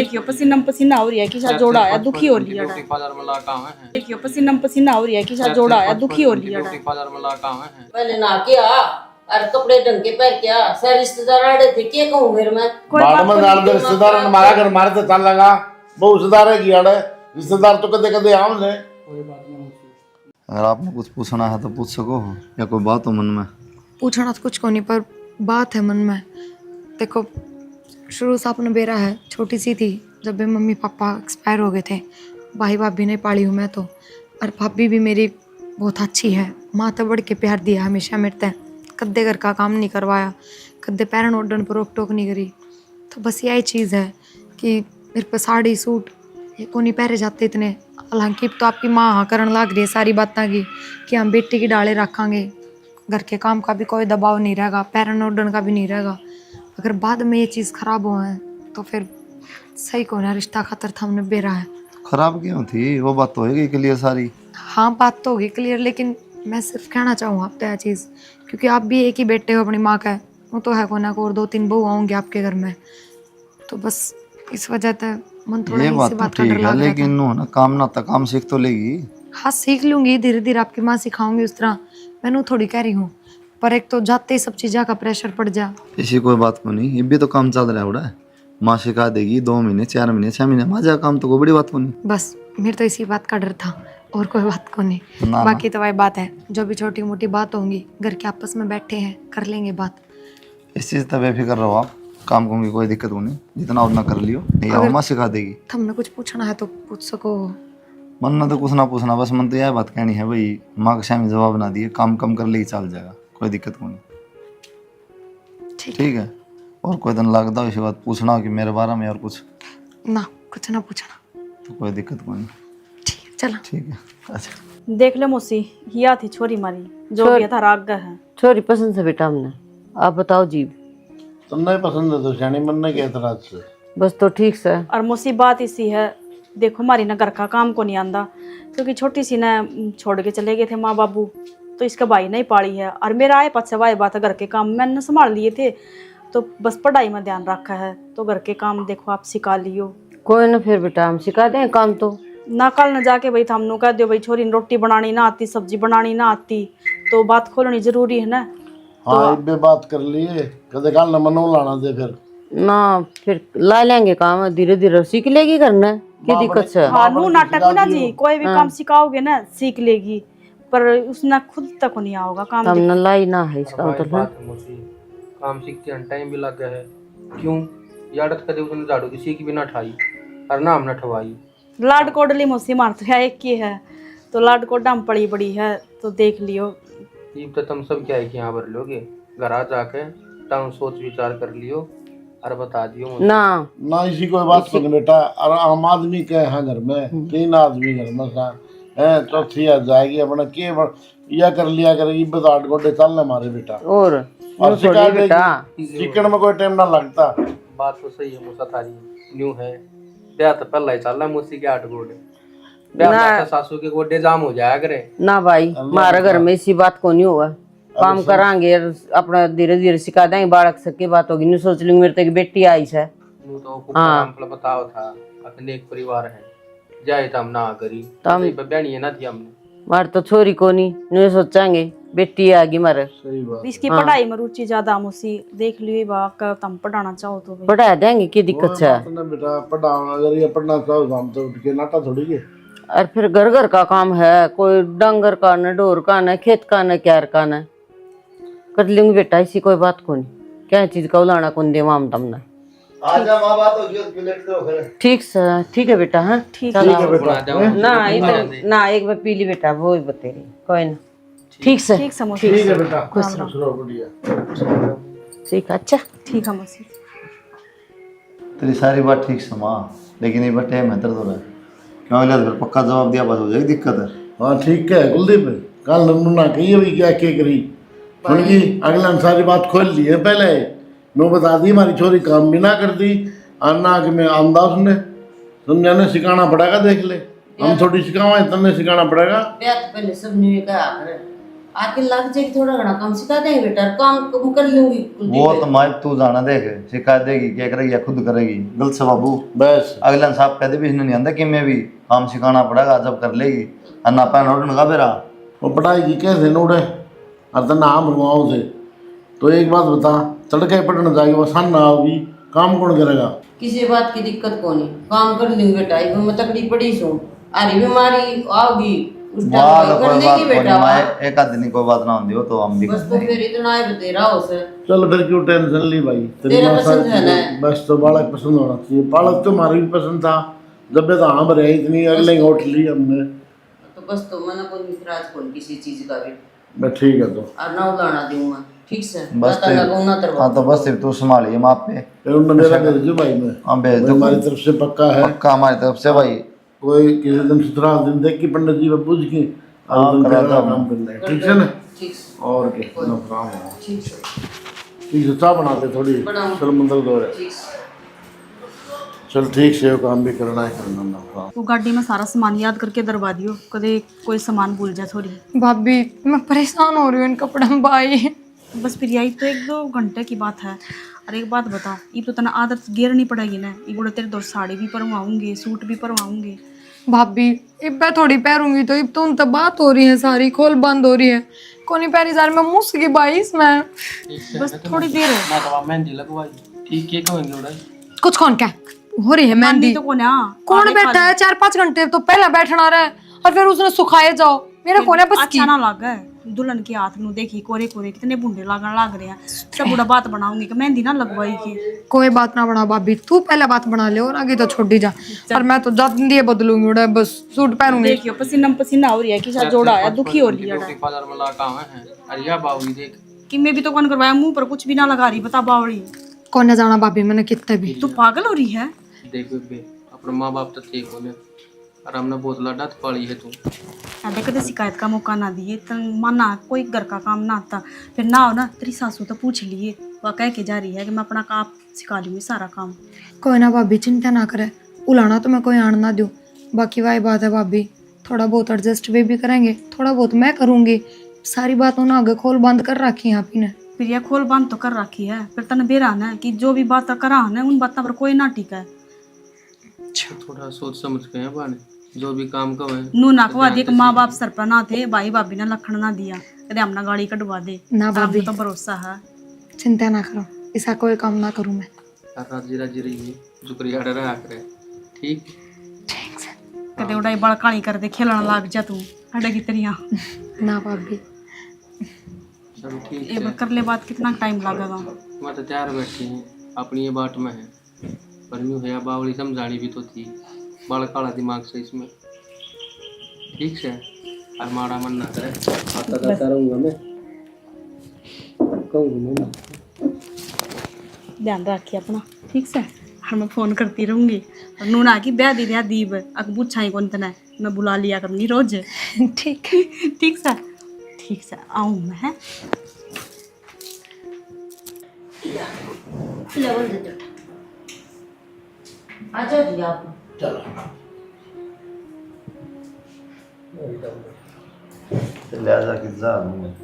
देखियो पसीना में पसीना हो रही है कि शायद जोड़ा आया दुखी हो लिया देखियो पसीना में पसीना हो रही है कि शायद जोड़ा आया दुखी हो लिया पहले ना क्या और कपड़े ढंग के पहन क्या सारे रिश्तेदार आड़े थे क्या कहूँ फिर मैं बाद में नाल दे रिश्तेदार हमारा घर मारे तो चल लगा वो रिश्तेदार है कि आड़े रिश्तेदार तो कदे कदे आम ने। अगर आपने कुछ पूछना है तो पूछ सको या कोई बात हो मन में। पूछना तो कुछ को नहीं पर बात है मन में। देखो शुरू से अपना बेरा है, छोटी सी थी जब भी मम्मी पापा एक्सपायर हो गए थे। भाई भाभी नहीं पाली हूँ मैं तो, और भाभी भी मेरी बहुत अच्छी है। माँ तो बढ़ के प्यार दिया हमेशा मेरे तय, कद्दे घर का काम नहीं करवाया, कद्दे पैरन ओढ़न पर रोक टोक नहीं करी। तो बस यही चीज़ है कि मेरे पे साड़ी सूट ये को नहीं पहरे जाते इतने। हालांकि तो आपकी माँ हाँ करन लग रही है सारी बातें की कि हम बेटी की डाले रखेंगे, घर के काम का भी कोई दबाव नहीं रहेगा, पैरन ओढ़न का भी नहीं रहेगा। अगर बाद में ये चीज़ खराब हो है तो फिर सही को ना रिश्ता खतर था हमने बेरा है। खराब क्यों थी वो बात तो होगी क्लियर सारी। हाँ बात तो होगी क्लियर, लेकिन मैं सिर्फ कहना चाहूँ आप तो यह चीज़, क्योंकि आप भी एक ही बेटे हो अपनी माँ का, वो तो है को ना को और 2-3 बहू आऊँगे आपके घर में, तो बस इस वजह से मन थोड़ा ये बात इसी तो बात का ठीक डर है, लग रहा लेकिन नो ना काम ना था, काम सीख तो लेगी। हाँ सीख लूंगी धीरे धीरे, आपकी माँ सिखाऊंगी उस तरह, मैंने थोड़ी कह रही हूँ। पर एक तो जाते ही सब चीज़ों का प्रेशर पड़ जा। ऐसी कोई बात को नहीं, ये भी तो काम चल रहा है उड़ा, माँ सिखा देगी 2 महीने 4 महीने 6 महीने माँ जा काम, तो कोई बड़ी बात को नहीं। बस मेरे तो इसी बात का डर था और कोई बात को नहीं। ना, बाकी तो वही बात है, जो भी छोटी मोटी बात होंगी घर के आपस में बैठे हैं कर लेंगे बात। इस चीज़ तक बेफिक्र रहो आप, काम को कोई दिक्कत नहीं, जितना उतना कर लियो, नहीं आओ माँ सिखा देगी। तुमने कुछ पूछना है तो पूछ सको। मन ना तो कुछ ना पूछना, बस मन तो यह बात कहनी है भाई माँ के सामने जवाब ना दिए, काम कम कर ले चल जाएगा, कोई दिक्कत को नहीं। ठीक है, और कोई दिन लगता इसी बात पूछना कि मेरे बारे में और कुछ ना, कुछ ना पूछना तो कोई दिक्कत को नहीं। ठीक है चलो। ठीक है अच्छा देख ले मौसी हिया थी छोरी मारी जो भी था राग है छोरी पसंद से बेटा हमने, आप बताओ जी। तुमने पसंद है तो शानी मन ने क्या तरह से बस तो ठीक से। और मौसी बात इसी है, देखो हमारी ना घर का काम को नहीं आंदा, क्योंकि छोटी सी ना छोड़ के चले गए थे माँ बाबू, तो इसका भाई नहीं पाली है। और मेरा आए पछे वाए बात है, घर के काम मैंने संभाल लिए थे, तो बस पढ़ाई में ध्यान रखा है, तो घर के काम देखो आप सिखा लियो। कोई ना फिर बेटा हम सिखा दें काम तो। ना कल न जाके भाई हमनू कह दो भाई छोरी ने रोटी बनानी ना आती सब्जी बनानी ना आती, तो बात खोलनी जरूरी है ना। हाँ इबे बात कर लिए कदे कल न मनो लाना दे फिर ला लेंगे काम, धीरे धीरे सीख लेगी करना, क्या दिक्कत है। हाँ नू नाटक ना जी, कोई भी काम सिखाओगे ना सीख लेगी, पर उसने खुद तक नहीं आओगा काम। हमने लाई ना है इसका मतलब। काम सीखते हैं टाइम भी लग गया है, क्यों यादत कदे उसने झाड़ू की सीख भी ना ठाई और ना हमने ठवाई। लाड कोडली मौसी मारते है एक की है, तो लाड कोडा में पड़ी बड़ी है, तो देख लियो। ये तो तुम सब क्या है कि यहाँ भर लोगे, घर आ जाके टाउन सोच विचार कर लियो और बता दियो ना ना इसी कोई बात सुन बेटा। और आम आदमी के हैं घर में 3 आदमी घर में सा है, चौथी आ जाएगी अपना के या कर लिया करेगी बदाट गोडे चलने मारे बेटा। और सिखा देगी, सीखने में कोई टाइम ना लगता। बात तो सही है मुसा थारी न्यू है, ब्याह तो पहला ही चल रहा मुसी के 8 गोडे, ब्याह सासू के गोडे जाम हो जाया करे ना भाई, हमारे घर में इसी बात को नहीं हुआ। काम करांगे अपना धीरे धीरे सिखा देंगे, बालक सके बात होगी। नहीं सोच लूंगी मेरे तक बेटी आई है तो बताओ था अपने एक परिवार है जाए तो हम ना करी बहनी है ना थी हमने, मार तो छोरी को नहीं सोचांगे बेटी आगी मारे। इसकी पढ़ाई में रुचि ज्यादा मौसी, देख लियो बात तुम पढ़ाना चाहो तो पढ़ा देंगे, की दिक्कत है बेटा। पढ़ाओ अगर ये पढ़ना चाहो तो हम तो उठ के नाटा थोड़ी के। और फिर घर घर का काम है, कोई डंगर का न ढोर का न खेत का न क्यार का न कर लूंगी बेटा, इसी कोई बात को नहीं, क्या चीज का उलाना कौन दे माम तमने। आजा मां बात हो गई तो लेट करो फिर। ठीक है बेटा। हाँ ठीक है बेटा। ना इधर ना एक बार पी ली बेटा, वो ही बतेरी कोई ना। ठीक से ठीक मौसी, ठीक है बेटा, खुश रहो बढ़िया। ठीक अच्छा ठीक है मौसी। तेरी सारी बात ठीक से माँ, लेकिन ये बटे में दर्द हो रहा है, क्यों लगा फिर पक्का जवाब दिया बस हो जाएगी दिक्कत है। हाँ ठीक है कुलदीप, कल नन्नू ना कही अभी क्या करी सुन की, अगला सारी बात खोल ली है पहले, नो बता दी हमारी छोरी काम भी ना कर दी और ना कि मैं आमदा उसने सुनने ने सिखाना पड़ेगा। देख ले हम थोड़ी सिखावा, तुमने सिखाना पड़ेगा। पहले सब न्यू का आके लग जाएगी, थोड़ा घना काम सिखा देंगे बेटा, काम कम कर लूंगी। वो तो मैं तू जाना देख सिखा देगी, क्या करेगी या खुद करेगी। गलत से बाबू बस अगला साहब कहते भी इसने नहीं आंदा कि मैं भी काम सिखाना पड़ेगा, जब कर लेगी अन्ना पैन उड़न का बेरा। वो पढ़ाई की कैसे नोड़े अर्ध नाम रुआओ से। तो एक बात बता, तड़के पढ़ने जाएगी वो सन ना होगी, काम कौन करेगा? किसी बात की दिक्कत को नहीं, काम कर लूंगी बेटा। एक मैं तकड़ी पड़ी सू, अरे बीमारी आओगी उस वाह टाइम कोई कर बात लेगी नहीं, बेटा। मैं एक आध दिन कोई बात ना होती हो तो हम भी बस तो फिर इतना है बतेरा हो से। चल फिर क्यों टेंशन ली भाई, तेरी तेरा माँ पसंद है ना? बस तो बालक पसंद होना चाहिए। बालक तो हमारी भी पसंद था, जब भी तो हम रहे इतनी अगले उठ ली हमने। तो बस तो मैंने कोई मिसराज कौन किसी चीज का भी बस ठीक है तो और ना उलाना दूंगा, ठीक से बस बता लगो ना तरवा। हाँ तो बस सिर्फ तू संभालिए माँ पे। फिर उन्होंने मेरा भेज दो भाई मैं, हाँ भेज दो, हमारी तरफ से पक्का है। पक्का हमारी तरफ से भाई। कोई किसी दिन सुधरा दिन देख के पंडित जी में पूछ के हाँ, और करा दो। काम करना है, ठीक है ना? ठीक से और क्या ना काम है। ठीक से ठीक है, चाय बनाते थोड़ी, बनाओ। चल मंदिर दो है। ठीक से। चल ठीक से, वो काम भी करना है, करना ना काम। तो गाड़ी में सारा सामान याद करके दरवा दियो, कदे कोई सामान भूल जाए थोड़ी। भाभी मैं परेशान हो रही हूँ इन कपड़े में भाई। बस फिर यही तो 1-2 घंटे की बात है। और एक बात बता, ये तो तना आदत गिर नहीं पड़ेगी ना, ये बोले तेरे 2 साड़ी भी परवाऊंगी, सूट भी परवाऊंगी। भाभी इब मैं थोड़ी पैरूंगी तो इब तो उन तब बात हो रही है, सारी खोल बंद हो रही है, कोनी पैरी सारी में मुस्क की भाई इसमें। बस थोड़ी देर है। ना तो मेहंदी लगवाई, ठीक है कहेंगे उड़ा। कुछ कौन क्या हो रही है मेहंदी? तो कौन है? कौन बैठा है 4-5 घंटे तो पहले बैठना रहा है और फिर उसने सुखाए जाओ, मेरा कौन है बस की। अच्छा ना लगे दुल्हन के हाथ नु देखी कोरे कोरे कितने बूंदे लागन लाग रहे हैं। सब बुढ़ा बात बनाऊंगी कि मेहंदी ना लगवाई के। कोई बात ना बना भाभी, तू पहले बात बना ले और आगे तो छोड़ जा। और मैं तो जल्दी बदलूंगी उड़ा, बस सूट पहनूंगी। देखियो पसीना में पसीना हो रही है कि साथ जोड़ा है, दुखी हो रही है। रोटी बाजार में ला कहाँ है? अरे या बाबू देख कि मैं भी तो कौन करवाया, मुंह पर कुछ भी ना लगा रही, बता बावड़ी। कौन जाना भाभी मैंने कितने भी। तू पागल हो रही है? देख बे, अपने माँ बाप तो ठीक होने और हमने बहुत लाडा पाली है तू। अरे कदे शिकायत का मौका ना दिए तो माना कोई घर का काम ना आता, फिर ना हो ना तेरी सासू तो पूछ लिए, वह कह के जा रही है कि मैं अपना काम सिखा लूंगी सारा काम। कोई ना भाभी चिंता ना करे, उलाना तो मैं कोई आन ना दूँ। बाकी वही बात है भाभी, थोड़ा बहुत एडजस्ट वे भी करेंगे, थोड़ा बहुत मैं करूँगी। सारी बातों ना आगे खोल बंद कर रखी है आप ही ने। फिर यह खोल बंद तो कर रखी है, फिर तने बेरा है कि जो भी बात करा है उन बातों पर कोई ना टिका है। थोड़ा सोच समझ के हैं बाने, जो भी काम का है नू ना कवा दे कि माँ बाप सर पर ना थे, भाई भाभी ने लखन ना दिया, कदे हमने गाड़ी कटवा दे ना भाभी तो भरोसा है। चिंता ना करो, ऐसा कोई काम ना करूँ मैं। राजी राजी रही जुकरी आड़े रहा करे, ठीक कदे उड़ाई बड़ा काली कर दे, खेलना लाग जा तू हटे की तरिया। ना भाभी चलो ठीक ये है। कर ले बात, कितना टाइम लगेगा? मैं तो तैयार बैठी हूँ अपनी ये बाट में है, पर यूँ है बावली समझानी भी तो थी, बड़ा काला दिमाग से इसमें, ठीक से और माड़ा मन ना करे, आता जाता रहूँगा मैं, कहूँगा मैं। ध्यान रखिए अपना, ठीक से। और मैं फोन करती रहूंगी और नूना की ब्याह दी दिया दीब अक पूछाई कौन तना, मैं बुला लिया करूंगी रोज। ठीक ठीक से, ठीक से आऊँ मैं है। आ जाओ जी आप। चलो ले आजा कि जा दूंगा।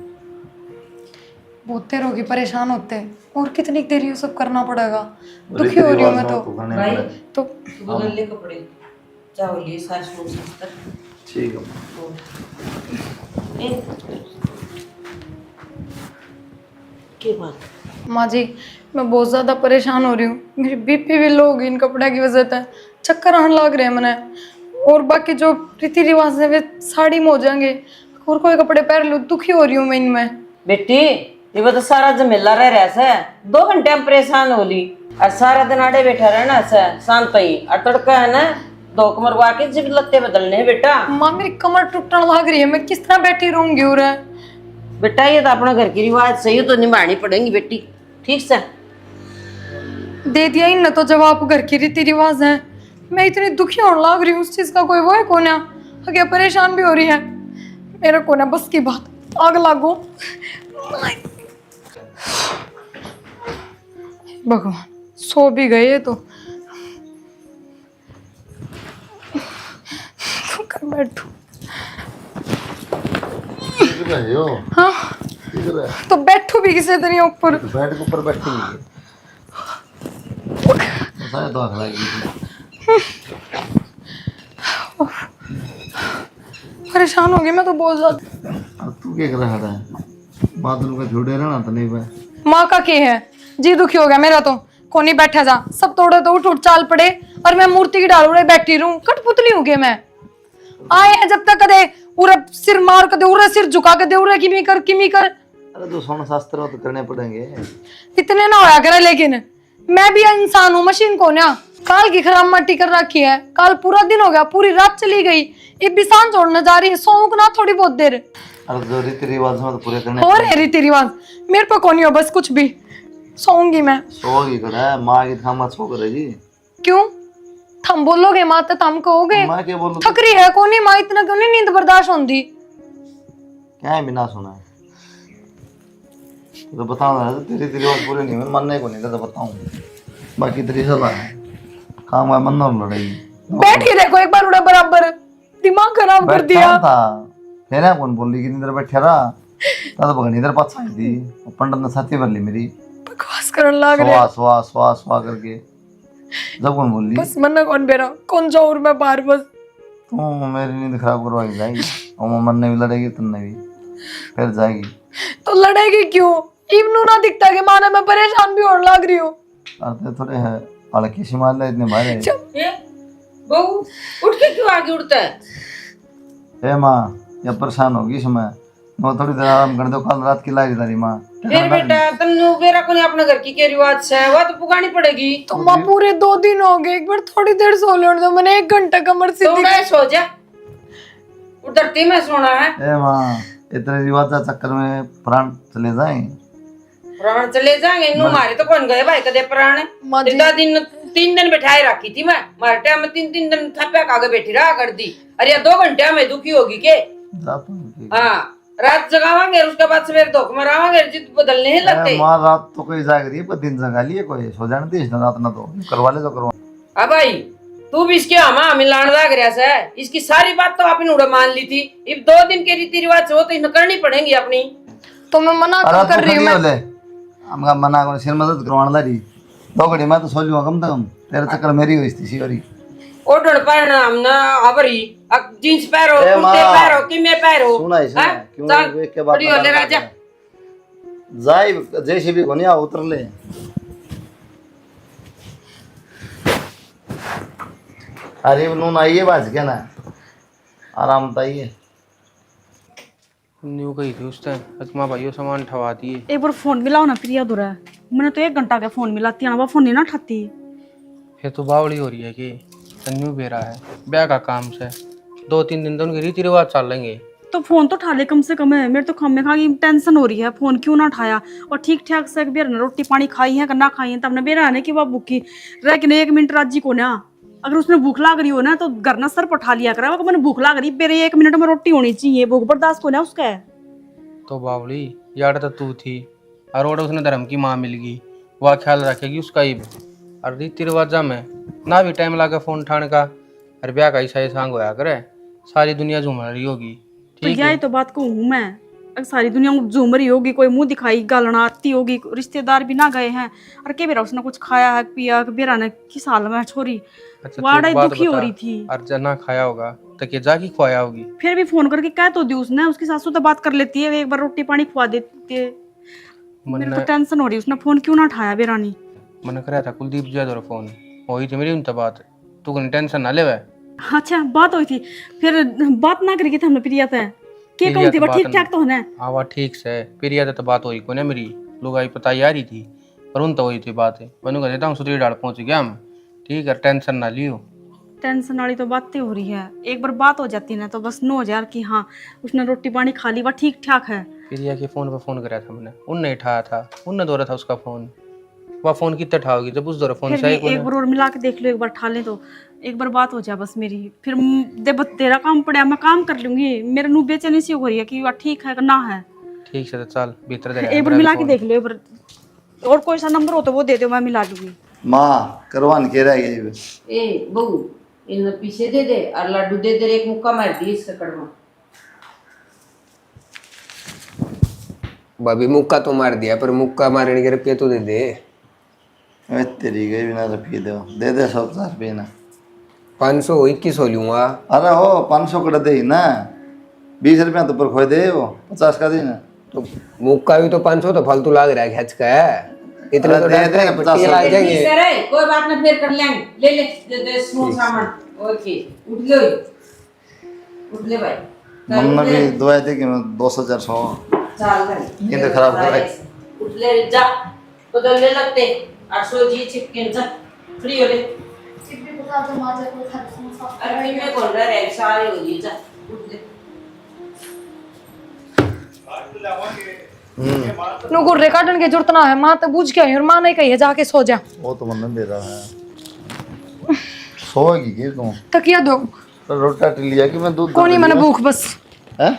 बहुत देर होगी, परेशान होते हैं और कितनी देर ये सब करना पड़ेगा। दुखी हो रही हूँ मैं तो। भाई तो तू बदल ले कपड़े, जाओ लिए सारे सूट तक। ठीक है के बात माँ जी मैं बहुत ज़्यादा परेशान हो रही हूँ, मेरी बीपी भी लो होगी इन कपड़े की वजह से, चक्कर आने लग रहे हैं मैंने। और बाकी जो रीति रिवाज है वे साड़ी में हो जाएंगे, और कोई कपड़े पहन लो, दुखी हो रही हूँ मैं इनमें। बेटी ये तो सारा झमेला रह से 2 घंटे हम परेशान हो ली और सारा दिन आड़े बैठा रहना से शांत ही और तड़का है ना 2 मरवा के जिब लगते बदलने हैं बेटा। माँ मेरी कमर टूटने लग रही है, मैं किस तरह बैठी रहूंगी। और बेटा ये तो अपना घर की रिवाज सही तो निभानी पड़ेंगी बेटी, ठीक से। दे दिया इन तो जवाब, घर की रीति रिवाज है। मैं इतनी दुखी होने लग रही हूँ, उस चीज का कोई वो है कौन है, आगे परेशान भी हो रही है। मेरा कौन है बस की बात, आग लागो भगवान। सो भी गए तो कर बैठू। किधर है यो? हाँ किधर है? तो बैठो भी किसी तरह ऊपर। तो बेड के ऊपर बैठी हुई है। सारे तो आँख लगी। परेशान हो गई मैं तो बहुत ज्यादा। अब तू क्या कर रहा है? बादल का झूठे रहना तो नहीं भाई। माँ का क्या है जी, दुखी हो गया मेरा तो। कोनी बैठा जा, सब तोड़े तो उठ उठ चाल पड़े और मैं मूर्ति की डाल उड़े बैठी रहूं। कठपुतली हो गई मैं। आए हैं जब तक कदे उरे सिर मार के दे, उरे सिर झुका के दे, उरे किमी कर। अरे तो सोना शास्त्र हो तो करने पड़ेंगे। इतने ना होया करे, लेकिन मैं भी इंसान हूँ, मशीन को ना। काल की खराब मट्टी कर रखी है, काल पूरा दिन हो गया, पूरी रात चली गई, एक भी सांस छोड़ने जा रही है, सोऊं ना थोड़ी बहुत देर। अरे जो रीति रिवाज में तो पूरे करने और है रीति रिवाज, मेरे पे कौन हो बस कुछ भी। सोऊंगी मैं। सोगी कड़ा है माँ की थामा सो करेगी। क्यों थम बोलोगे माँ तो थम कहोगे। मैं क्या बोलूं? थकरी है कोनी माँ, इतना क्यों नहीं नींद बर्दाश्त होती। क्या है बिना सुना है? तो बताऊँ ना, तेरी रीति रिवाज पूरे नहीं हुए, मानने को नहीं था तो बताऊँ। बाकी तेरी सलाह है, काम है मन और लड़ाई। बैठ के देखो एक बार उड़ा बराबर, दिमाग खराब कर दिया। बैठा था तेरा कौन बोल रही कि नींद बैठा रहा तब भगन इधर पास आई थी। पंडित ने साथी भर ली मेरी। बकवास करने लग रहे। स्वा स्वा स्वा करके जब कौन बोल ली बस मन कौन बेरा कौन जाऊँ और मैं बाहर बस। तू मेरी नींद खराब करवाई जाएगी और मन ने भी लड़ेगी तुमने भी फिर जाएगी। तो लड़ेगी क्यों? इवनू ना दिखता कि माना मैं परेशान भी और लग रही हूँ। अरे थोड़े है हल्की सी मान ले, इतने भारे। ये बहू उठ के क्यों आगे उड़ता है? ए माँ या परेशान होगी इसमें, वो थोड़ी देर आराम कर दो, कल रात की लाई तारी माँ। फिर बेटा तन्नू बेरा को नहीं अपने घर की क्या रिवाज से है, वो तो पुगानी पड़ेगी। तो माँ पूरे 2 दिन हो गए, एक बार थोड़ी देर सो लेने दो, मैंने 1 घंटा कमर तो सीधी मैं सो जा, उधरती में सोना है। ए माँ इतने रिवाज के चक्कर में प्राण चले जाए। प्राण चले जाएंगे इन्नू मारे तो कौन गए भाई कदे प्राण। माँ जी। 3 दिन बैठाए रखी थी मैं, मारे टाइम में 3 दिन थप्पा आगे बैठी रहा कर दी। अरे यार 2 घंटे में दुखी होगी के? जाता हूँ। हाँ रात जगावांगे उसके बाद सवेरे धोख में आवांगे, जिद बदलने ही लगते। माँ रात तो कोई जाग रही है पर दिन जगा लिए कोई सो जाने दी रात ना तो करवा ले तो करवा। अब भाई तू भी इसके हमा मिलान लाग रहा है, इसकी सारी बात तो आपने उड़ा मान ली थी। अब 2 दिन के रीति रिवाज हो तो इन्हें करनी पड़ेंगी अपनी। तो मैं मना अरे कर रही हूँ मैं। हमका मना कर सिर मदद करवाने लगी 2 घड़ी मैं तो सो लूंगा कम से कम। तेरे चक्कर मेरी हुई थी सीवरी। ओढ़ पहना हमने अबरी जींस पहरो, ए कुर्ते माँ। पहरो, किमे पहरो। सुना है, सुना है। हाँ? क्यों चल, देख के बात बड़ी हो ले राजा। जाई जैसे भी कोनिया उतर ले। अरे नून आइए बाज क्या ना आराम ताइए। न्यू गई थी उस टाइम, अजमा भाइयों सामान ठवा दिए। एक बार फोन मिलाओ ना फिर याद हो रहा है। मैंने तो 1 घंटा का फोन मिलाती है ना, वो फोन नहीं ना उठाती। फिर तो बावड़ी हो रही है कि न्यू बेरा है ब्याह का काम से 2-3 दिन तो उनके रीति रिवाज चल लेंगे। तो फोन तो उठा ले कम से कम है। मेरे तो खम्मे खा की टेंशन हो रही है, फोन क्यों ना उठाया। और ठीक ठाक से बेर ने रोटी पानी खाई है कि ना खाई है, तब ने बेरा ने कि वह भूखी रह के 1 मिनट राजी को ना। अगर उसने भूख लाग रही हो ना तो घर ना सर पर उठा लिया करा, मैंने भूख लाग रही बेरे 1 मिनट में रोटी होनी चाहिए, भूख बर्दाश्त को ना उसका है। तो बावड़ी यार तो तू थी और वो उसने धर्म की माँ मिल गई, वह ख्याल रखेगी उसका ही। और रीति रिवाजा में ना भी टाइम लगा फोन उठाने का, और ब्याह का ऐसा सांग होया करे, सारी दुनिया झूम रही होगी। तो ठीक यही है तो बात को हूँ मैं। अगर सारी दुनिया झूम रही होगी, कोई मुंह दिखाई गालना आती होगी, रिश्तेदार भी ना गए हैं, और के बेरा उसने कुछ खाया है पिया बेरा ने किस हाल में छोरी अच्छा वाड़ा तू बात दुखी हो बता, रही थी। और जना खाया होगा तो क्या जाके खुआया होगी। फिर भी फोन करके कह तो दी उसने, उसकी सासू तो बात कर लेती है, एक बार रोटी पानी खुआ देती है। मेरे तो टेंशन हो रही, उसने फोन क्यों ना उठाया बेरानी। मन कराया था कुलदीप जी दो फोन वही थी मेरी उनसे बात, तू कहीं टेंशन ना ले वह। अच्छा बात हुई थी, फिर बात ना करेगी तो हमने प्रिया था के कहूँ थी ठीक ठाक तो होना। हाँ वह ठीक से प्रिया तो बात हुई को ना मेरी लोग आई पता आ रही थी, पर उन तो हुई थी बात है। मैंने कह देता हूँ सुतरी डाल पहुँच गया मैं, ठीक है टेंशन ना लियो। टेंशन वाली तो बातें हो रही है, एक बार बात हो जाती ना तो बस नो यार कि हाँ उसने रोटी पानी खा ली, वह ठीक ठाक है। प्रिया के फोन पर फोन कराया था मैंने, उनने उठाया था, उनने दौरा था उसका फोन। वह फोन कितना उठाओगी जब उस दौरा फोन फिर से भी एक बार और मिला के देख लो, एक बार उठा ले तो एक बार बात हो जाए बस मेरी। फिर तेरा काम पड़ा मैं काम कर लूंगी, मेरे नू बेचैनी सी हो रही है कि वह ठीक है कि ना है। ठीक से तो चल भीतर दे एक बार मिला के देख लो, एक बार और कोई सा नंबर हो तो वो दे दो, मैं मिला लूंगी। माँ करवान के रह गई। ए बहू इन पीछे दे दे और लड्डू दे दे, एक मुक्का मार दी इसका कड़वा। भाभी मुक्का तो मार दिया, पर मुक्का मारने के रुपये तो दे दे। अरे तेरी गई बिना रुपये दे 150 रुपये ना। 500 2100 लूंगा। अरे हो 500 कट दे ना, 20 रुपया तो पर खोए दे, वो 50 का दे ना। तो मुक्का भी तो 500 तो फालतू लाग रहा है, खच का है इतने अरे तो दे दे, 50 आ जाएंगे। सर है, कोई बात नहीं, फिर कर लेंगे। ले ले दे दे स्मूथ सामान। ओके उठ ले भाई। मन भी दुआ दे कि मैं 200 चल कर नींद खराब कर रही। उठ ले जा, बदल ले लगते 800 जी चिपके जा, फ्री हो ले। अरे भाई मैं बोल रहा है सारे हो जी, जा उठ ले। नु गुर्रे काटन के जरूरत ना है, माँ तो बूझ के आई और माँ नहीं कही है जाके सो जा। वो तो मन दे रहा है, सोएगी कि तू? तकिया दो। तो रोटा लिया कि मैं दूध कोनी मैंने भूख बस। है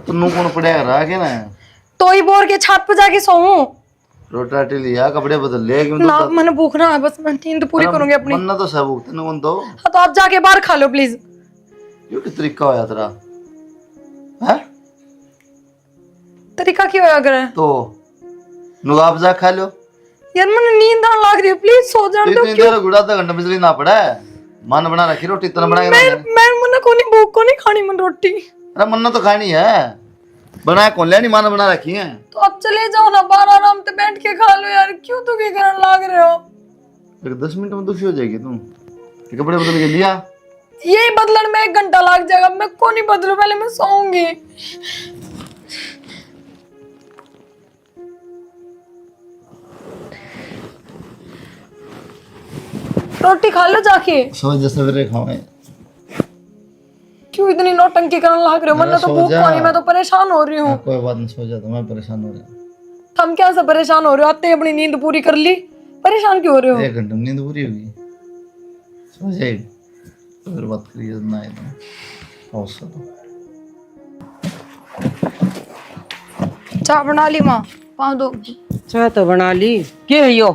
तन्नू कौन पड़ेगा रहा के ना, तो ही बोर के छत पे जाके सोऊं। रोटा लिया, कपड़े बदल ले कि ना मैंने भूख ना है, बस मैं नींद पूरी करूंगी अपनी। मन्ना तो सब भूखते न कौन तो। हाँ तो आप जाके बाहर खा लो प्लीज। ये क्या तरीका होया तेरा? हैं तरीका क्यों है अगर है? तो नुगाब जा खा लो। यार मैंने नींद आने लग रही है, प्लीज सो जाने दो। इतनी देर गुड़ा आधा घंटा बिजली ना पड़ा है, मन बना रखी रोटी इतना बना के मैं मन्ना को नहीं भूख को नहीं खानी मन रोटी। अरे मन्ना तो खानी है, बना कौन लिया, नहीं माना बना रखी है। तो अब चले जाओ ना बाहर, आराम से बैठ के खा लो यार, क्यों दुखी करने लग रहे हो? 10 मिनट में दुखी हो जाएगी तुम। ये कपड़े बदल के लिया, यही बदलने में 1 घंटा लग जाएगा, मैं को नहीं बदलू, पहले मैं सोऊंगी। रोटी खा लो जाके। सो जा सवेरे खाओ। क्यों इतनी नौटंकी करने लग रहे हो? मन तो भूख पानी, मैं तो परेशान हो रही हूँ। कोई बात नहीं, सो जा, तो मैं परेशान हो रहा। हम क्या से परेशान हो रहे हो? आते ही अपनी नींद पूरी कर ली, परेशान क्यों हो रहे हो? 1 घंटे में नींद पूरी होगी, सो जाएगी। तो फिर बात करिए ना, एकदम औसत। चाय बना ली माँ, पाँव दो। चाय तो बना ली। क्या है यो?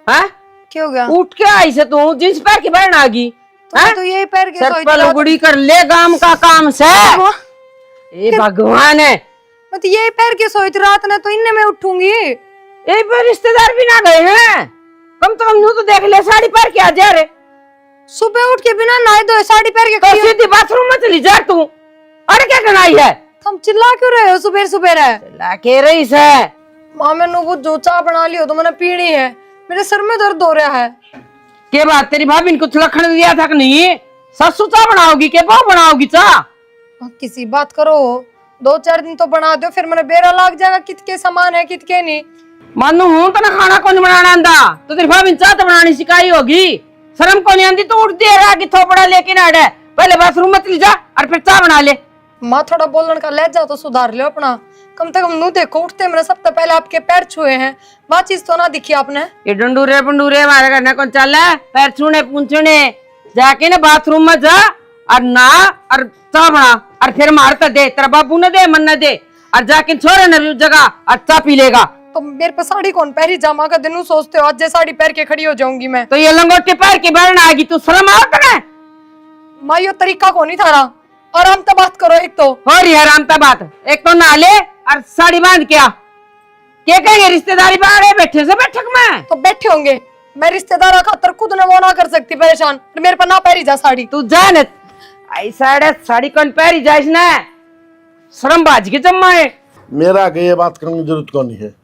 हैं? क्या हो गया? उठ के आई से तू जींस पैर के बैठना आगी। तो यही पैर के सर सोई पर लुगड़ी कर ले, काम का काम से। ए भगवान है, मैं तो यही पैर के सोई थी रात ने, तो इनने मैं उठूंगी। ए पर रिश्तेदार भी ना गए हैं, कम से कम यूं तो देख ले, साड़ी पहन के आ जा रे। सुबह उठ के बिना नहाए धोए साड़ी पहन के तो खड़ी हो। सीधी बाथरूम में चली जा तू। अरे क्या गनाई है? तुम चिल्ला क्यों रहे हो सुबह सुबह? ला के रही से माँ मैंने वो जो चाय बना ली हो तो मैंने पीनी है, मेरे सर में दर्द हो रहा है। के बात तेरी भाभी ने कुछ लखन दिया था कि नहीं? ससु चाय बनाओगी के बहू बनाओगी चाय? किसी बात करो, 2-4 दिन तो बना दो, फिर मैंने बेरा लग जाएगा कितके सामान है कितके नहीं। मानू हूं तो ना खाना कौन बनाना आंदा, तो तेरी भाभी ने चाय तो बनानी सिखाई होगी। शर्म को नहीं आंदी तो उठ दे रहा कि थोपड़ा लेके ना अड़े, पहले बाथरूम में चली जा और फिर चाय बना ले। माँ थोड़ा बोलने का लहजा तो सुधार लो अपना, कम से कम नू देखो उठते मैंने सबसे पहले आपके पैर छुए हैं, बात चीज तो ना दिखी आपने। ये डंडूरे पंडूरे हमारे करने कौन चल है? पैर छूने पूछने जाके ना बाथरूम में जा और ना और चाय बना और फिर मारता दे, तेरा बाबू ने दे मन न दे, और जाके छोरे न जगह और चाय पी लेगा। तो मेरे पे साड़ी कौन पहरी? जामा का दिन सोचते हो आज साड़ी पहन के खड़ी हो जाऊंगी मैं? तो ये लंगोटे पैर के बैठना आएगी, तू शर्म आता है? माँ यो तरीका कौन नहीं थारा, आराम से बात करो। एक तो हो रही है आराम बात, एक तो नहा ले और साड़ी बांध के आ। क्या कहेंगे रिश्तेदारी बाहर बैठे से बैठक में? तो बैठे होंगे, मैं रिश्तेदार खातर खुद न वो ना कर सकती परेशान, मेरे पर ना पहरी जा साड़ी। तू जान ऐसा साड़ी कौन पहरी जाए ना, शर्म बाज के जम्मा है। मेरा के ये बात करने की जरूरत कौन है?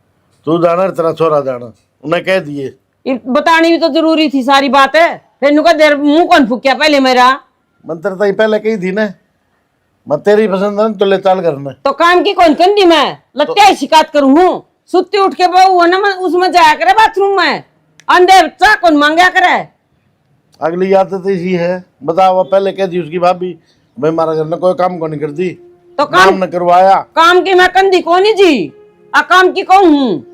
तू जाना, तेरा छोरा जाना, उन्हें कह दिए। बतानी भी तो जरूरी थी सारी बात है, फिर नुका देर मुंह कौन फूकिया पहले मेरा? मंत्र तो पहले कही थी ना, मैं तेरी पसंद है तो ले चाल करना। तो काम की कौन कंदी मैं लगता शिकायत करूँ हूँ? सुत्ती उठ के बहू है ना, उसमें जाया करे बाथरूम में, अंदर चा कौन मांगा करे? अगली आदत इसी है, बताओ पहले कह दी उसकी भाभी, भाई हमारा घर में कोई काम को नहीं करती, तो काम न करवाया। काम की मैं कंदी कौन जी, आ काम की कौन हूँ?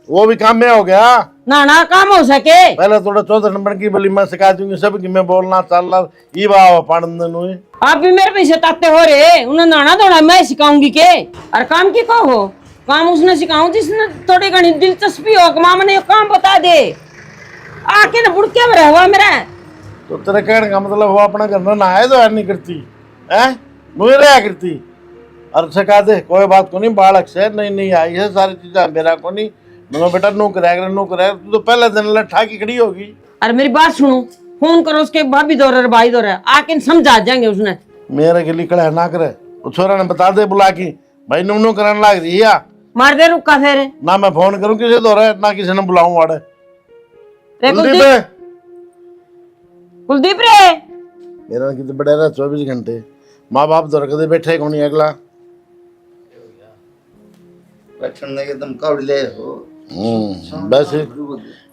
वो भी काम में हो गया ना ना काम हो सके। पहले थोड़ा 14 नंबर की बोली मैं सिखा दूंगी सब की, मैं बोलना चल ये बाबा पाड़न हुए। आप भी मेरे पीछे ताते हो रहे, उन्हें नाना धोना मैं सिखाऊंगी के? और काम की कहो हो, काम उसने सिखाऊं जिसने थोड़ी घनी दिलचस्पी हो, मामा ने काम बता दे, आके ना बुड़के में रहा मेरा। तो तेरे कहने का मतलब वो अपना घर में नहाए तो नहीं करती है? मुझे रहा करती और सका दे कोई बात को नहीं, बालक से नहीं नहीं आई है सारी चीजें मेरा को नहीं। मनो बेटा नो कराएगा तू तो पहले दिन लठा की खड़ी होगी। अरे मेरी बात सुनो, फोन करो उसके भाभी दो रहे भाई दो रहे, आके समझा जाएंगे उसने। मेरे के लिए कड़ा ना करे, वो छोरा ने बता दे बुला की भाई नुमनु कराने लग रही है। मार दे रुका फिर ना मैं फोन करूं किसी दो रहे ना किसी ने बुलाऊं वाड़े। रे कुलदीप कुलदीप रे मेरा कितने बड़े रहा 24 घंटे माँ बाप दो रखते बैठे कौन अगला बैठने के एकदम कावड़े हो। बस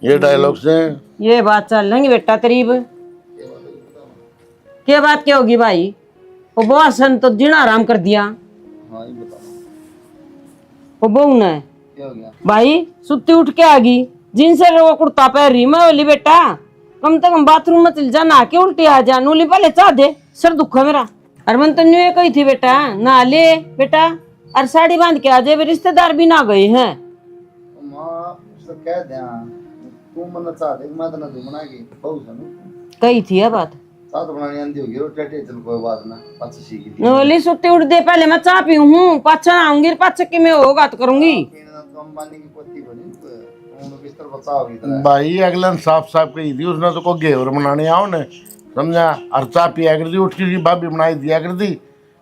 ये डायलॉग से ये बात चल लेंगे बेटा करीब क्या बात क्या होगी भाई? वो बॉसन तो जीना आराम कर दिया। हाँ ये बताओ वो बहू ने क्या हो गया? भाई सुत्ती उठ के आ गई, जिनसे वो कुर्ता पहन रही मैं बोली बेटा कम से कम बाथरूम में चल जा, नहा के उल्टी आ जा, नूली पहले चाह दे सर दुख है मेरा। अरे मन तो न्यू कही थी बेटा नहा ले बेटा, अरे साड़ी बांध के आ जाए, रिश्तेदार भी ना गए हैं। माँ उसको कह दे तू मन चाहते मैं तो ना तू बना के बहु सनु कही थी ये बात साथ बनानी आंदी होगी रोटी चल कोई बात ना पाछे सीखी थी। बोली सुत्ती उठ दे पहले मैं चाह पी हूँ, पाछा आऊंगी पाछा की मैं होगा तो करूंगी। कम पानी की पोती बनी उन बिस्तर बचाओगी तरह भाई अगले ने साफ साफ कही थी उसने तो को घेवर बनाने आओ ने समझा, और चाय पिया कर दी उठ के भाभी बनाई दिया कर दी,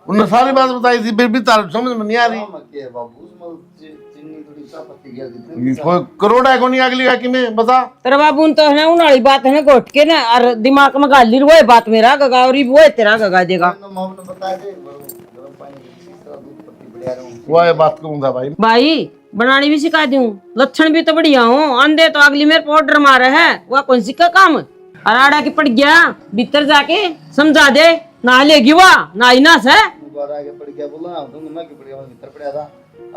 उन्होंने सारी बात बताई थी फिर भी तार समझ में नहीं आ रही। के बाबू उसमें चीनी थोड़ी सा पत्ती गिर दी कोई करोड़ है को नहीं अगली का कि मैं बता तेरा बाबू तो है ना उनाली बात है ना घोट के ना और दिमाग में गाली वो बात मेरा गगा और वो तेरा गगा देगा। मम्मी ने बता दे गरम पानी की तरह दूध पत्ती बढ़िया रहूं वो ये बात कहूँ था भाई। भाई बनानी भी सिखा दूं, लक्षण भी तो बढ़िया हो, अंधे तो अगली मेरे पाउडर मारे है वह कौन सी का काम, अराड़ा की पड़ गया भीतर जाके समझा दे ना लेगी वह ना ही ना से बार आगे पड़ गया बोला तुम मैं के पड़ गया भीतर पड़ा था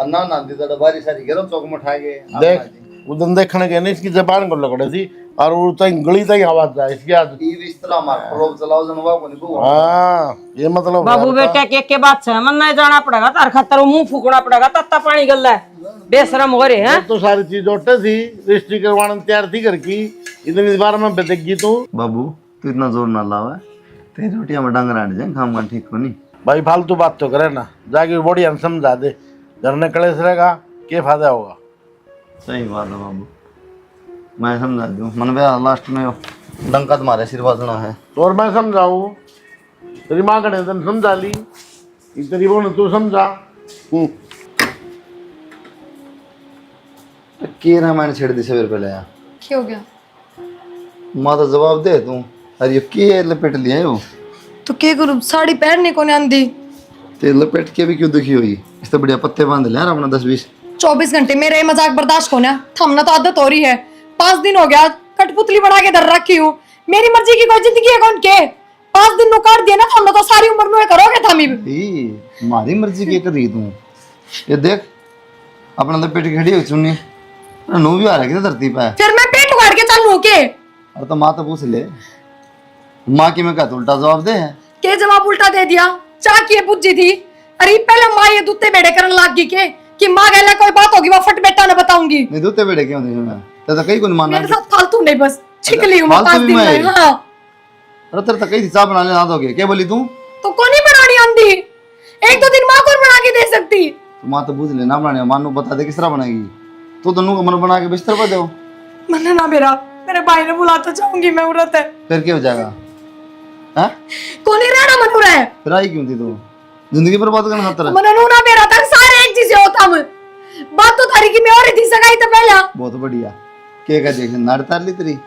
अन्ना ना दी तो बारी सारी गरम चौक में उठा के देख उधर देखने के नहीं इसकी जबान को लकड़े थी और वो तक गली तक आवाज जाए इसकी आज ई इस तरह मार प्रोब चलाओ जनवा को नहीं को हाँ ये मतलब बाबू बेटा के बात से मन नहीं जाना पड़ेगा तार खतर मुंह फूकना पड़ेगा तत्ता पानी गल है बेशरम हो रहे हैं। तो सारी चीज ओटे थी रजिस्ट्री करवाने तैयार थी करकी इतनी बार में बेदेगी तू। बाबू तू इतना जोर ना लावा तेरी रोटियां में डंगर आने जाए काम का ठीक को नहीं भाई फालतू बात तो करे ना जाके बढ़िया समझा दे, धरने कलेश रहेगा क्या फायदा होगा। सही बात है बाबू मैं समझा दूं मन में लास्ट में डंका तुम्हारे सिर बाजना है और मैं समझाऊ तेरी माँ का ने समझा ली तेरी वो ने तू समझा के रामायण छेड़ दी सवेर पहले यार क्या हो गया? माँ तो जवाब दे तू अरे ये के लपेट लिया है वो तो क्या करूँ, साड़ी पहनने को नहीं आंदी। ते लपेट के भी क्यों दुखी हुई इस तो बढ़िया पत्ते बांध ले यार अपना 10-20 24 घंटे मेरे मजाक बर्दाश्त होना, थमना तो आदत हो रही है। 5 दिन हो गया कठपुतली बना के धर रखी हूँ, मेरी मर्जी की कोई जिंदगी है कौन के? 5 दिन नु काट दिया ना थमना तो सारी उम्र में करोगे थमी। हमारी मर्जी के कर रही तू ये देख अपना लपेट के खड़ी हो सुननी नू भी आ रहा है धरती पे फिर मैं पेट उगाड़ के चलूं के? अरे तो माँ तो पूछ ले माँ की मैं क्या उल्टा जवाब दे के जवाब उल्टा दे दिया, चाह की बुझी थी। अरे पहले माँ ये दूते बेड़े करन लाग गई के कि माँ गैला कोई बात होगी वो फट बेटा ना बताऊंगी। नहीं दूते बेड़े क्यों नहीं मैं तो कहीं को नहीं मानना मेरे साथ फालतू नहीं, बस छिक ली हूँ मैं फालतू 5 भी दिन मैं? में। हाँ अरे तेरे तो कहीं चाह बनाने ना दोगे क्या बोली तू तो कौन ही बनानी आंदी, 1-2 दिन माँ को बना के दे सकती। तो माँ तो बुझ ले ना बनाने मानो बता दे किस तरह बनाएगी तू तो नू मन बना के बिस्तर पर दो मन्ना ना मेरे भाई ने बुलाता चाहूंगी मैं उरत है। फिर क्या हो जाएगा हाँ कौन ही रहना मन रहा है? फिर आई क्यों थी तू जिंदगी बर्बाद करना खातर मना ना मेरा तक सारे एक चीज होता हम बात तो थारी की मैं और थी सगाई तो पहला बहुत बढ़िया के का देख नाड़ तार ली तेरी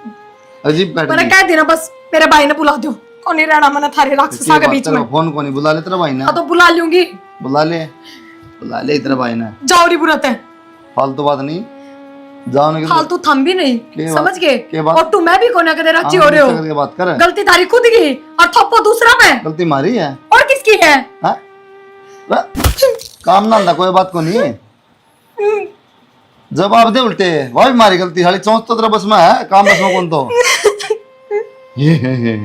अजीब बैठ मैंने कह देना बस मेरे भाई ने बुला दो, कौन ही रहना मना थारे राक्षसा के बीच में। फोन को नहीं बुला ले तेरा भाई ने हाँ तो बुला लूंगी, बुला ले तेरा भाई ने जाओ री बुरत है फालतू बात नहीं जाओ ना फालतू थम भी नहीं के समझ के गए। बात? और तू मैं भी कोने कदे राची हो रहे हो, के बात कर गलती तारी खुद की और थप्पो दूसरा में, गलती मारी है और किसकी है? हाँ? काम ना कोई बात को नहीं जवाब दे उल्टे वही मारी गलती हाली चौंस तो तेरा बस में है काम बस में कौन तो ये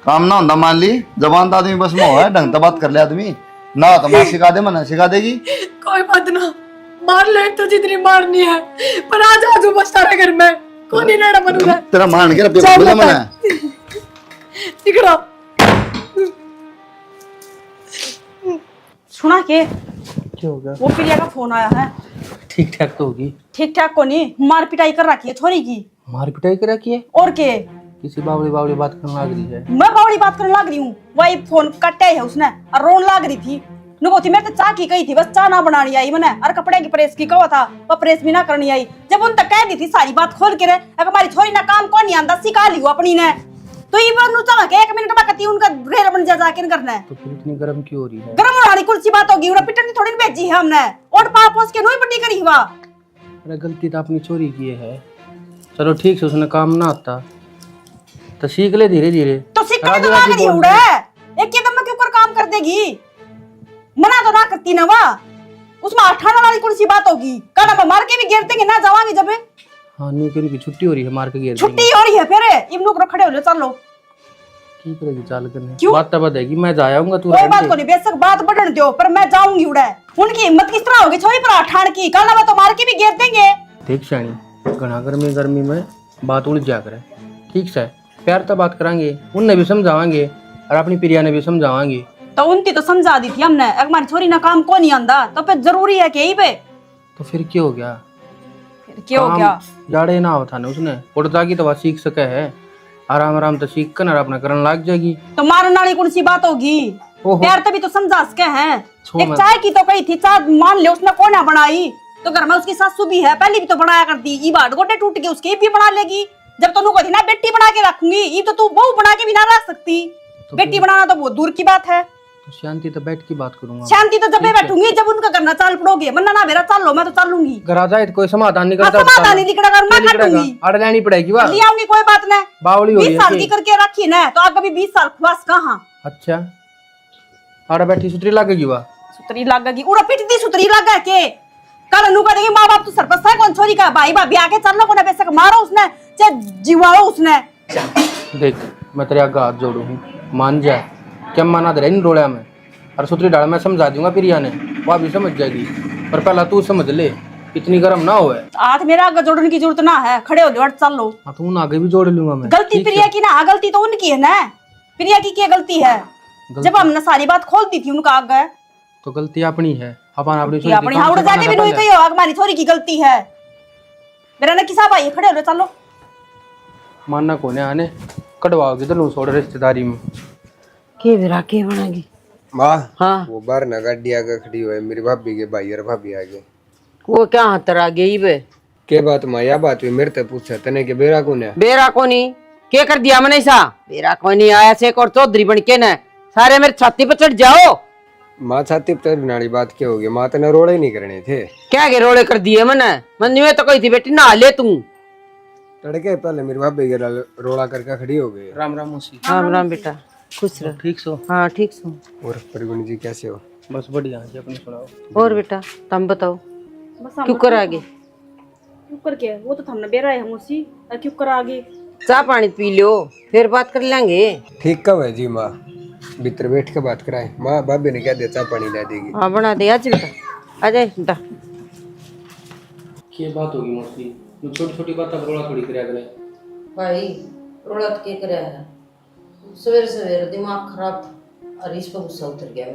काम ना होता मान ली जबान तो आदमी बस में हो है ढंग तो बात कर ले आदमी ना तो माँ सिखा दे मना सिखा देगी कोई बात ना मार ले तो जितनी मारनी है, पर आज आजू बस तारे घर में कौन ही रहना बनूंगा। तेरा मान के बोला मना तिकड़ा सुना के क्या हो गया? वो प्रिया का फोन आया है। ठीक ठाक तो होगी। ठीक ठाक को नहीं, मार पिटाई कर रखी है छोरी की। मार पिटाई कर रखी है? और के किसी बावली बावली बात करने लग रही है। मैं बावड़ी बात करने लग रही हूँ, वही फोन कटे है उसने और रोन लग रही थी। नुको थी मैं तो चाह की गई थी, बस चाह ना बनानी आई मैंने, और कपड़े की प्रेस की कहा था वो प्रेस भी ना करनी आई। जब उन तक कह दी थी सारी बात खोल के रहे, अगर हमारी छोरी ना काम कौन नहीं आंदा सिखा लियो अपनी ने, तो ये बात नु चाह के 1 मिनट में कहती उनका घेर बन जा जाके करना है। तो फिर इतनी गर्म क्यों हो रही है? गरम होने कुर्सी बात होगी, उन्हें पिटन की थोड़ी भेजी है हमने, और पाप उसके नोई पट्टी करी हुआ। अरे गलती तो अपनी चोरी की है। चलो ठीक से उसने काम ना आता तो सीख ले धीरे धीरे। तो सिक्का तो लाग रही उड़े, एक कदम में क्यों कर काम कर देगी? मना तो ना करती ना वा, उसमें अठाना वाली कुर्सी बात होगी, काना में मार के भी गिर देंगे ना जावांगे जब। हाँ न्यू की छुट्टी हो रही है, मार के गिर छुट्टी हो रही है फिर इब नुक खड़े हो लो चलो। की करेगी चाल करने? क्यों? बात तो बताएगी, मैं जाऊंगा तू कोई बात को नहीं, बेशक बात बढ़न दो, पर मैं जाऊंगी उड़े। उनकी हिम्मत किस तरह होगी छोरी पर अठान की, काना में तो मार के भी गिर देंगे। देख शानी, घना गर्मी में बात उलझ जा करे। ठीक से प्यार तो बात करांगे, उनने भी समझावांगे और अपनी प्रिया ने भी समझावांगे। तो उनती तो समझा दी थी हमने, अगर हमारी छोरी ना काम को नहीं आंदा तो फिर जरूरी है कि यही पे। तो फिर क्या हो गया? फिर क्या हो गया? जाड़े ना होता ना उसने उड़ जागी तो वह सीख सके है, आराम आराम तो सीख कर अपना करने लग जाएगी। तो मारने वाली कौन सी बात होगी? प्यार तभी तो समझा सके हैं। एक चाय की तो कही थी, चाय मान ले उसने कौन ना बनाई, तो घर में उसकी सासू भी है, पहले भी तो बनाया करती, ये बाट गोटे टूट गए उसके भी बना लेगी। जब तो नुको थी ना बेटी बना के रखूंगी, ये तो तू बहू बना के भी ना रख सकती। तो बेटी बनाना तो बहुत दूर की बात है। तो शांति तो बैठ की बात करूंगा। शांति तो जब मैं बैठूंगी जब उनका करना चाल पड़ोगे, वरना ना मेरा चाल लो मैं तो चाल लूंगी। घर आ जाए तो कोई समाधान नहीं करता। समाधान नहीं निकलेगा, मैं काटूंगी, अड़ लेनी पड़ेगी वाह। ले आऊंगी, कोई बात नहीं। बावली हो 20 रही साल है की कि? करके रखी ना तो आगे भी 20 साल खुआस कहाँ। अच्छा आड़ा बैठी सुतरी लगेगी वाह। सुतरी लगेगी उड़ा पिटती सुतरी लगा के कल नु करेंगे माँ बाप तो सरपंच है कौन छोरी का भाई भाभी आके चल लो कोने बेशक मारो उसने चाहे जीवाओ उसने। देख मैं तेरे आगे हाथ जोड़ू हूँ, मान जा, क्या माना दे रहा इन रोड़ा में, और सुतरी डाल मैं समझा दूंगा प्रिया ने, वह भी समझ जाएगी, पर पहला तू समझ ले, इतनी गर्म ना होए। हाथ मेरा आगे जोड़ने की जरूरत ना है, खड़े हो जाओ चल लो। हाँ तो उन आगे भी जोड़ लूंगा मैं। गलती प्रिया की ना, गलती तो उनकी है ना, प्रिया की क्या गलती है? जब हमने सारी बात खोल दी थी उनका आगे, तो गलती अपनी है, अपन अपनी हाउड़ जाके भी नहीं कही हमारी छोरी की गलती है। मेरा ना किसा भाई खड़े हो जाओ चलो। मानना कोने आने कटवाओगी तो लू छोड़ रिश्तेदारी में। के बिरा के बनागी? माँ हाँ वो बाहर ना गाड़ी आगे खड़ी हुई है, मेरी भाभी के भाई और भाभी आगे। वो क्या हाथ आ गई बे? के बात माँ या बात हुई मेरे ते पूछा तने के बेरा कौन है? बेरा कोनी के कर दिया मैंने सा? बेरा कोनी आया से एक और चौधरी बन के न सारे मेरे छाती पे चढ़ जाओ। माँ छाती पे बनानी बात क्या होगी? माँ तने रोड़े नहीं करने थे। क्या के रोड़े कर दिए मैंने? मैं तो कही थी बेटी नहा ले तू। तड़के पहले मेरी भाभी के रोड़ा करके खड़ी हो गई। राम राम मौसी। राम राम बेटा, खुश रहो। ठीक सो? हाँ ठीक सो। और परिगुण जी कैसे हो? बस बढ़िया जी, अपनी सुनाओ। और बेटा तुम बताओ बस क्यों कर आगे? क्यों कर के वो तो हमने बेरा है मुसी, क्यों कर आगे? चाह पानी पी लो फिर बात कर लेंगे। ठीक कब है जी माँ? भीतर बैठ के बात कराए। माँ भाभी ने क्या दिया चाह पानी ला देगी। हाँ बना दे आज बेटा, आ जाए बेटा। क्या बात होगी मौसी? छोटी छोटी बात अब रोड़ा थोड़ी करे अगले। भाई रोड़ा तो क्या करे है, सवेरे सवेरे दिमाग खराब था और इस पर गुस्सा उतर गया।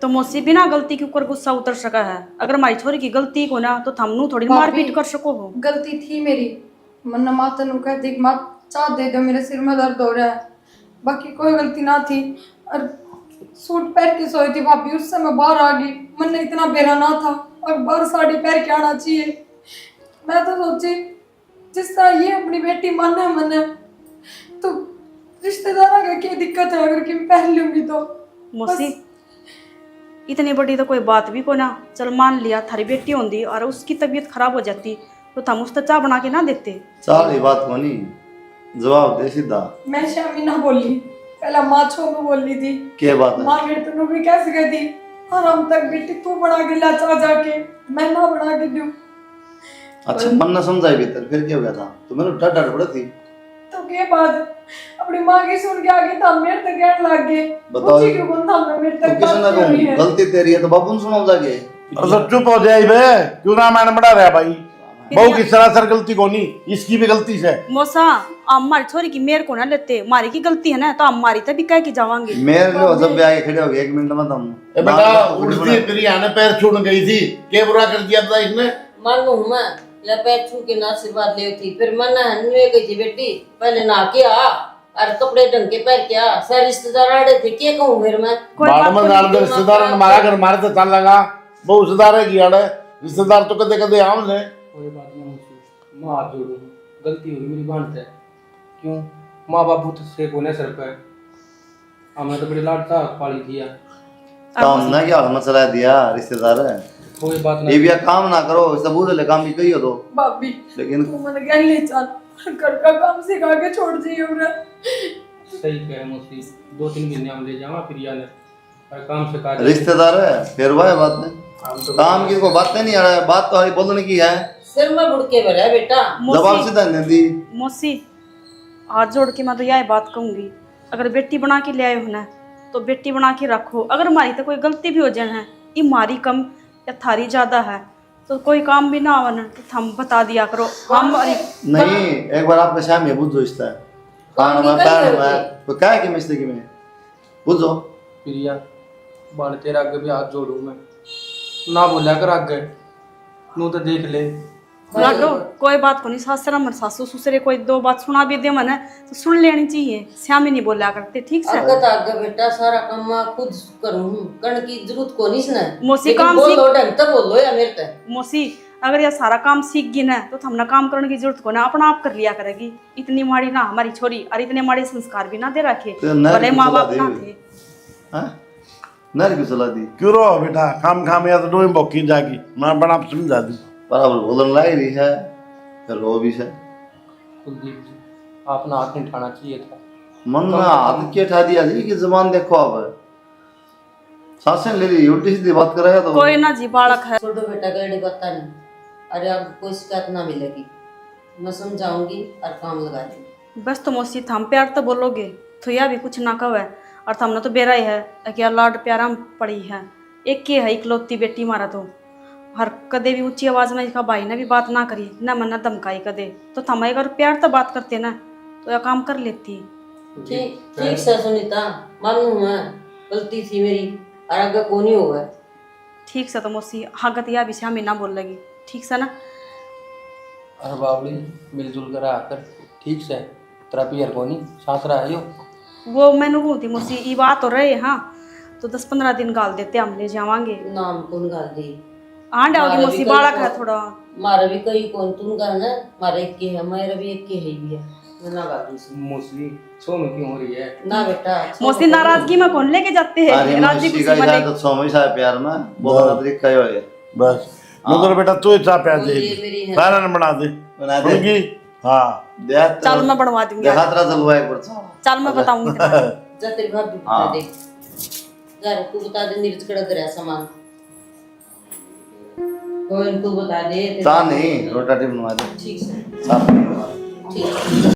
तो मुझसे बिना गलती के ऊपर गुस्सा उतर सका है, अगर हमारी छोरी की गलती को ना तो थमनू थोड़ी मारपीट कर सको हो। गलती थी मेरी, मन्ना माता नु कहती कि माँ चाह दे दो, मेरे सिर में दर्द हो रहा है, बाकी कोई गलती ना थी। और सूट पहन के सोई थी भाभी, उससे मैं बाहर आ गई, मन इतना बेरा ना था और बाहर साड़ी पहन के आना चाहिए। मैं तो सोची जिस तरह ये अपनी बेटी माने मने तो रिश्तेदारों का क्या दिक्कत है अगर कि मैं पहन लूंगी तो। मौसी इतनी बड़ी तो कोई बात भी को ना, चल मान लिया थारी बेटी होंगी और उसकी तबीयत खराब हो जाती तो हम उससे चाय बना के ना देते। सारी बात कोनी, जवाब दे सीधा। मैं शामी ना बोली, पहला माँ छो में बोल ली थी। क्या बात है? माँ मेरे तो भी कैसे कहती आराम तक बेटी तू बना के ला चाह जाके, मैं ना बना के दूं। अच्छा मन ना समझाई भीतर, फिर क्या हो गया था? तो मेरे डर डर पड़ा थी। तो के बाद अपनी माँ की सुन के आगे था मेरे तक कहने लग गए, बताओ पूछी क्यों बंदा मैं मेरे तो तक किसी ना बात हुई है। गलती तेरी है तो बाबू ने सुनाओ जाके। और सब चुप हो जाए बे, क्यों रामायण बढ़ा रहा है भाई? बहू की सरासर गलती कोनी, इसकी भी गलती से। मौसा हमारी छोरी की मेरे को ना लेते, मारी की गलती है ना तो हम मारी तभी कह के जावांगे। मेरे लिए जब भी आके खड़े हो गए 1 मिनट में तुम ए बेटा उड़ती फिर आने पैर छूट गई थी, क्या बुरा कर दिया था इसने? मानू मैं या पैर छू के ना आशीर्वाद ले थी, फिर मन हनवे गई थी बेटी, पहले ना के आ और कपड़े ढंग के पहन के आ, सारे रिश्तेदार आड़े थे, क्या कहूँ फिर मैं? बाद में जान दे रिश्तेदार ने हमारा घर मारे तो चल लगा, बहु रिश्तेदार है की आड़े, रिश्तेदार तो कदे कदे आमने। कोई बात नहीं मुझसे, मैं हाथ जोड़ू, गलती होगी मेरी बात है। क्यों माँ बाबू तो से कोने सर पे, हमने तो बड़ी लाड था पाली दिया। तो हमने क्या मसला दिया रिश्तेदार है, कोई बात ये नहीं। भी काम ना करो, सबूत ले काम भी कही हो तो। भाभी लेकिन तू मन गया ले चल, घर का काम सिखा के छोड़ दिए उन्हें। सही कहे मुझसे, 2-3 महीने हम ले जावा फिर यार और काम से काज। रिश्तेदार है फिर वह बात नहीं, हम तो काम की को बातें नहीं आ रहा है, बात तो हरी बोलने की है, सिर में बुड़ के भरा बेटा। जवाब सीधा नहीं दी। मौसी हाथ जोड़ के मैं तो यह बात कहूंगी, अगर बेटी बना के ले आए हो ना तो बेटी बना के रखो। अगर हमारी तो कोई गलती भी हो जाए है, ये हमारी कम या थारी ज्यादा है तो कोई काम भी ना आवा ना तो हम बता दिया करो। हम नहीं एक बार आपका शाम में बुझो इसका खाना में पैर में तो क्या है कि मिस्त्री में बुझो। प्रिया बाल तेरा आगे भी हाथ जोड़ू मैं, ना बोला कर आगे नू तो देख ले। लाडो कोई बात को नहीं, सासरा मर सासू ससुरे कोई 2 बात सुना भी दे मन तो सुन लेनी चाहिए, श्यामी नहीं बोला करते ठीक से। अगत आगे बेटा सारा काम मैं खुद करूँ, करने की जरूरत को नहीं सुना। मौसी काम सीख, बोलो ढंग तो बोलो या मेरे तक। मौसी अगर यह सारा काम सीख गई ना तो हमने काम करने की जरूरत को ना अपना आप कर लिया करेगी। इतनी माड़ी ना हमारी छोरी और इतने माड़े संस्कार भी ना दे रखे, तो नर भले की माँ सलाह बाप दी ना हुई। थे। हाँ नर की सलाह दी क्यों रो बेटा, काम खाम या तो डोई बोकी जागी, मैं बड़ा समझा दी। बराबर बोलन लाई रही है फिर वो भी है। कुलदीप जी आपने हाथ नहीं उठाना चाहिए था। मन में हाथ के उठा दिया जी की जबान देखो आप, सांसें ले ली उल्टी सीधी बात कर रहा है तो कोई ना जी बालक है। छोटो बेटा गड़ी बता नहीं, अरे आपको कोई शिकायत ना मिलेगी, मैं समझाऊंगी और काम लगा दूंगी। बस तो मौसी थम प्यार तो बोलोगे तो यह भी कुछ ना कहे और थमने तो बेरा ही है कि लाड प्यारा पड़ी है, एक के है इकलौती बेटी मारा तो हर कदे भी ऊंची आवाज में इसका भाई ने भी बात ना करी ना मन ना धमकाई कदे तो थम अगर प्यार तो बात करते ना तो यह काम कर लेती। ठीक ठीक से सुनीता, मानू मैं गलती थी मेरी और आगे को नहीं होगा। ठीक से तो मौसी हागत या विषय में ना बोल लगी ठीक से ना। अरे बावली मिलजुल कर आकर ठीक से तेरा पियर को नहीं सास रहा है यो। वो मैंने कहूँ थी मौसी ये बात हो रही है हाँ तो 10-15 दिन गाल देते हम ले जावांगे। नाम कौन गाल दी? आंड आओगी मौसी बालक है थोड़ा। मारा भी कहीं कौन तुम गाना, मारा एक के है, मेरा भी एक के है भी है, मैं ना गा दूँ मौसी सोनू क्यों हो रही है? ना बेटा। मौसी नाराजगी में कौन लेके जाते हैं, अरे राजी मस्ती खुशी का में इशारा तो सोमी सा प्यार में बोलना तरीका ही है बस मगर बेटा तू इतना प्यार दे, ये मेरी है। सारा ने बना दे बना दे। उनकी। हाँ देख चल मैं बनवा दूंगी, देखा तेरा चलवा एक बार चल मैं बताऊंगी तेरा। जा तेरी भाभी बता दे, जा तू बता दे नीरज कड़ा करे सामान कोई तू बता दे। चा नहीं रोटा टिप बनवा दे ठीक है साफ बनवा दे। ठीक है।